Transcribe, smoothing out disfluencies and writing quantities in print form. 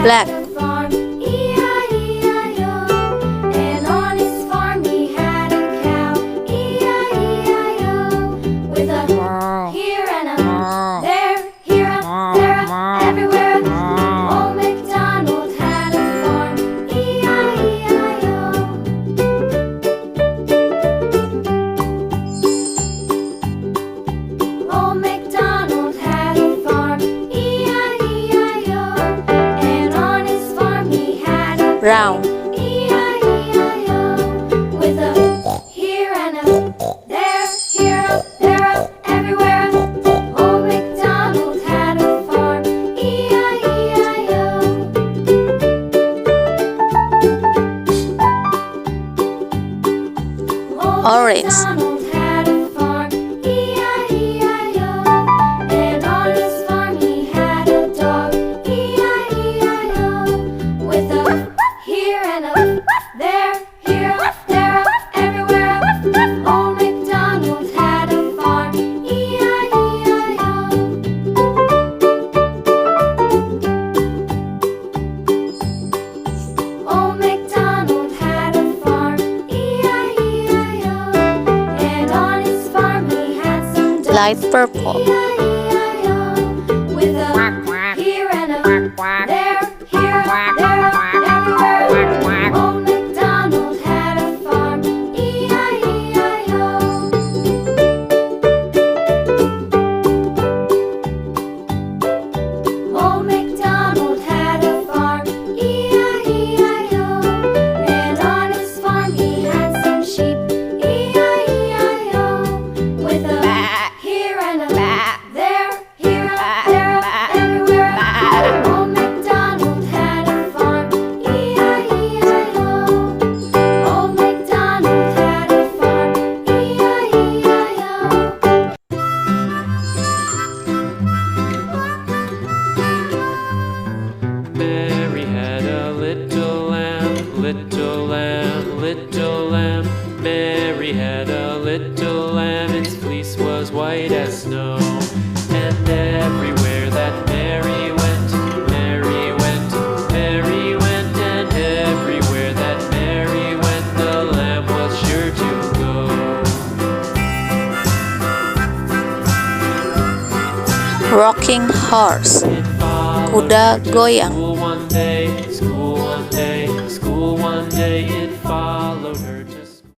Black. Round. With a here and a there, here, there, everywhere. Old MacDonald had a farm, E-I-E-I-O. Orange. MacDonald had a farm, E-I-E-I-O. And on his farm he had a dog, E-I-E-I-O. With a here and a there, here, there, everywhere. Old MacDonald had a farm, E-I-E-I-O. Old MacDonald had a farm, E-I-E-I-O. And on his farm he had some ducks, Light purple. E-I-E-I-O. With a here and a there, here, there, everywhere. Old MacDonald had a farm, E-I-E-I-O. Old MacDonald had a farm, E-I-E-I-O. And on his farm he had some sheep, E-I-E-I-O. With a here and a there, here, there, everywhere. Old MacDonald had a farm, E-I-E-I-O. Old MacDonald had a farm, E-I-E-I-O. Mary had a little lamb, little lamb, little lamb. Mary had a little lamb, its fleece was white as snow. And everywhere that Mary went, Mary went, Mary went. And everywhere that Mary went, the lamb was sure to go. Rocking horse. Kuda Goyang. School one day,